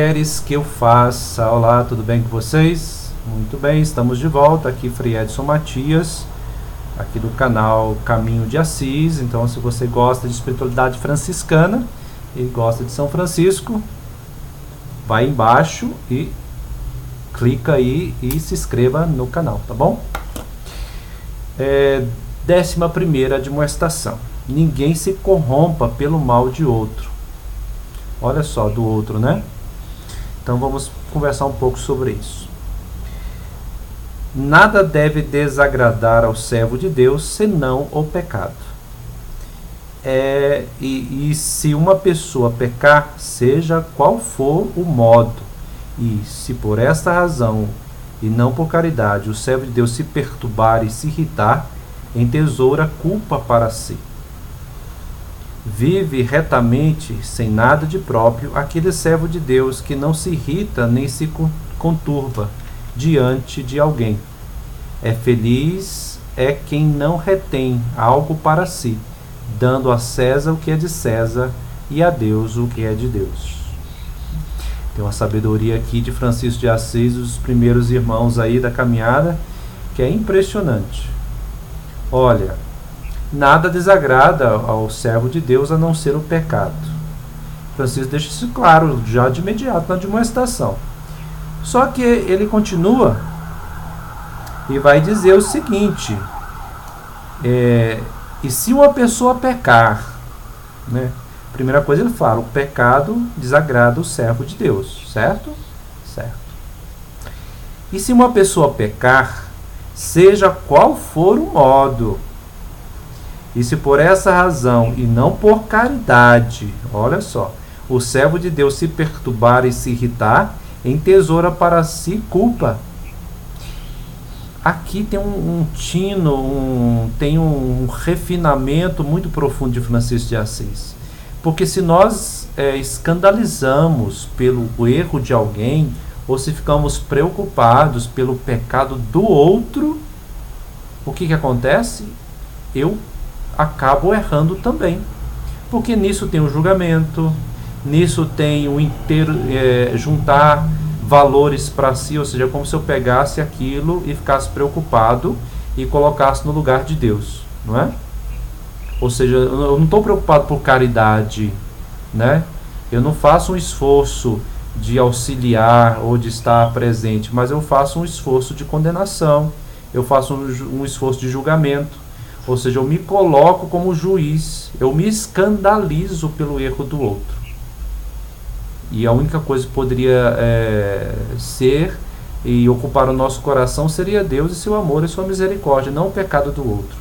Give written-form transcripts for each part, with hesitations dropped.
Queres que eu faça? Olá, tudo bem com vocês? Muito bem, estamos de volta aqui, Frei Edson Matias, aqui do canal Caminho de Assis. Então, se você gosta de espiritualidade franciscana e gosta de São Francisco, vai embaixo e clica aí e se inscreva no canal, tá bom? 11ª admoestação: ninguém se corrompa pelo mal de outro. Olha só, do outro, né? Então vamos conversar um pouco sobre isso. Nada deve desagradar ao servo de Deus senão o pecado. E se uma pessoa pecar, seja qual for o modo, e se por esta razão e não por caridade o servo de Deus se perturbar e se irritar, entesoura culpa para si. Vive retamente, sem nada de próprio, aquele servo de Deus que não se irrita nem se conturba diante de alguém. Feliz é quem não retém algo para si, dando a César o que é de César e a Deus o que é de Deus. Tem uma sabedoria aqui de Francisco de Assis, os primeiros irmãos aí da caminhada, que é impressionante. Olha, nada desagrada ao servo de Deus a não ser o pecado. Francisco deixa isso claro já de imediato na admoestação. Só que ele continua e vai dizer o seguinte: e se uma pessoa pecar, né? Primeira coisa ele fala, o pecado desagrada o servo de Deus, certo? Certo. E se uma pessoa pecar, seja qual for o modo, e se por essa razão e não por caridade, olha só, o servo de Deus se perturbar e se irritar, entesoura para si culpa. Aqui tem um tino, tem um refinamento muito profundo de Francisco de Assis. Porque se nós escandalizamos pelo erro de alguém, ou se ficamos preocupados pelo pecado do outro, o que acontece? Eu acabo errando também. Porque nisso tem o julgamento, nisso tem o juntar valores para si, ou seja, como se eu pegasse aquilo e ficasse preocupado e colocasse no lugar de Deus, não é? Ou seja, eu não estou preocupado por caridade, né? Eu não faço um esforço de auxiliar ou de estar presente, mas eu faço um esforço de condenação, eu faço um esforço de julgamento, ou seja, eu me coloco como juiz, eu me escandalizo pelo erro do outro. E a única coisa que poderia ser e ocupar o nosso coração seria Deus e seu amor e sua misericórdia, não o pecado do outro.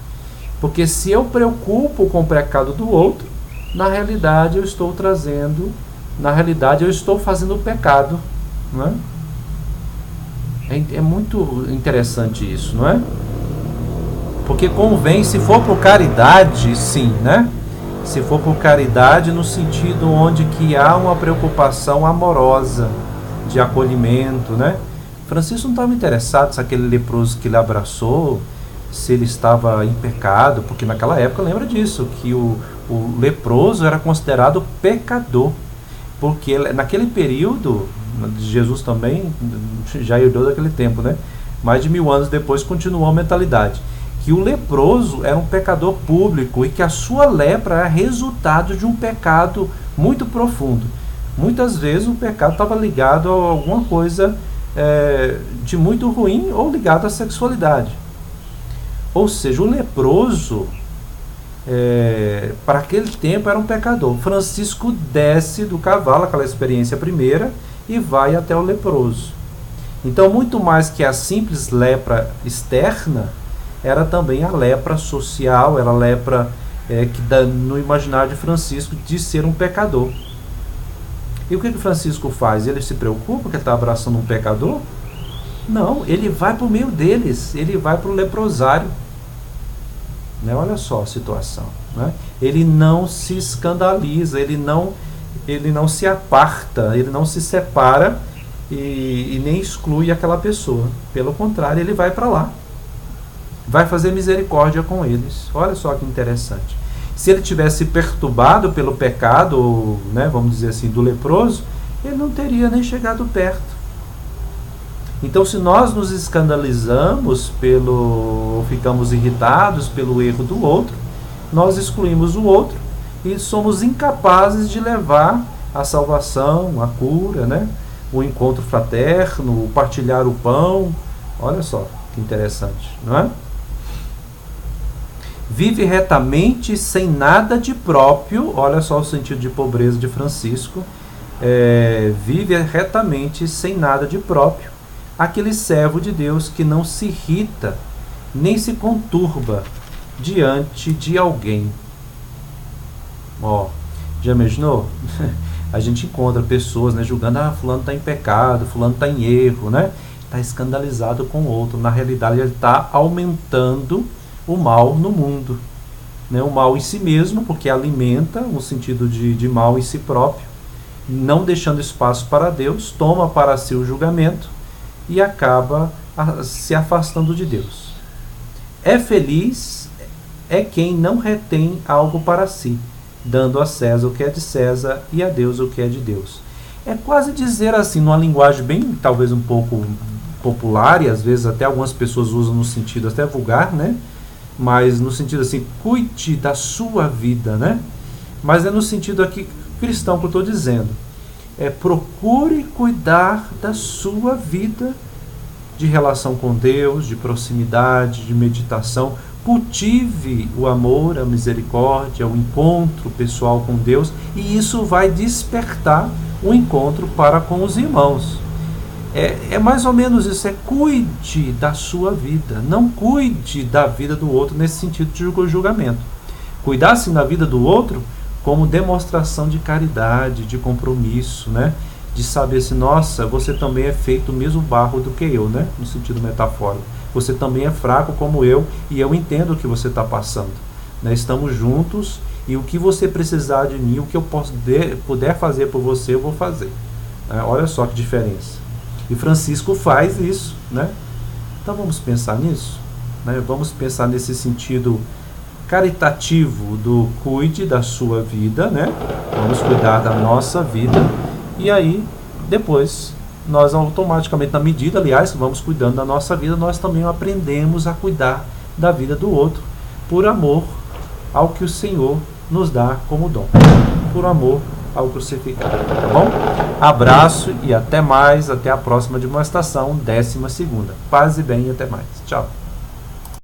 Porque se eu preocupo com o pecado do outro, na realidade eu estou fazendo o pecado, não é? É muito interessante isso, não é? Porque convém, se for por caridade, sim, né? Se for por caridade no sentido onde que há uma preocupação amorosa, de acolhimento, né? Francisco não estava interessado se aquele leproso que ele abraçou, se ele estava em pecado, porque naquela época, lembra disso, que o leproso era considerado pecador, porque naquele período, Jesus também já herdou daquele tempo, né? Mais de 1000 anos depois continuou a mentalidade, que o leproso era um pecador público e que a sua lepra era resultado de um pecado muito profundo. Muitas vezes o pecado estava ligado a alguma coisa de muito ruim ou ligado à sexualidade. Ou seja, o leproso, para aquele tempo, era um pecador. Francisco desce do cavalo, aquela experiência primeira, e vai até o leproso. Então, muito mais que a simples lepra externa, era também a lepra social, era a lepra que dá no imaginário de Francisco de ser um pecador. E o que Francisco faz? Ele se preocupa que ele está abraçando um pecador? Não, ele vai para o meio deles, ele vai para o leprosário. Né? Olha só a situação. Né? Ele não se escandaliza, ele não se aparta, ele não se separa e nem exclui aquela pessoa. Pelo contrário, ele vai para lá. Vai fazer misericórdia com eles. Olha só que interessante. Se ele tivesse perturbado pelo pecado, né, vamos dizer assim, do leproso, ele não teria nem chegado perto. Então, se nós nos escandalizamos ficamos irritados pelo erro do outro, nós excluímos o outro e somos incapazes de levar a salvação, a cura, né? O encontro fraterno, o partilhar o pão. Olha só que interessante, não é? Vive retamente sem nada de próprio. Olha só o sentido de pobreza de Francisco. Vive retamente sem nada de próprio aquele servo de Deus que não se irrita nem se conturba diante de alguém. Já imaginou? A gente encontra pessoas, né, julgando, fulano está em pecado, fulano está em erro, né? Está escandalizado com o outro. Na realidade, ele está aumentando o mal no mundo, né? O mal em si mesmo, porque alimenta um sentido de mal em si próprio, não deixando espaço para Deus, toma para si o julgamento e acaba se afastando de Deus. Feliz é quem não retém algo para si, dando a César o que é de César e a Deus o que é de Deus. É quase dizer assim, numa linguagem bem, talvez um pouco popular, e às vezes até algumas pessoas usam no sentido até vulgar, né? Mas no sentido assim, cuide da sua vida, né? Mas é no sentido aqui cristão que eu estou dizendo. Procure cuidar da sua vida de relação com Deus, de proximidade, de meditação. Cultive o amor, a misericórdia, o encontro pessoal com Deus, e isso vai despertar o encontro para com os irmãos. É mais ou menos isso, cuide da sua vida, não cuide da vida do outro nesse sentido de julgamento. Cuidar sim da vida do outro como demonstração de caridade, de compromisso, né? De saber assim, nossa, você também é feito do mesmo barro do que eu, né? No sentido metafórico. Você também é fraco como eu e eu entendo o que você está passando, né? Estamos juntos e o que você precisar de mim, o que eu puder fazer por você, eu vou fazer. Olha só que diferença. E Francisco faz isso, né? Então vamos pensar nisso, né? Vamos pensar nesse sentido caritativo do cuide da sua vida, né? Vamos cuidar da nossa vida e aí depois nós automaticamente, na medida, aliás, que vamos cuidando da nossa vida, nós também aprendemos a cuidar da vida do outro, por amor ao que o Senhor nos dá como dom, por amor ao crucificado, tá bom? Abraço e até mais, até a próxima demonstração, 12ª. Paz e bem e até mais. Tchau.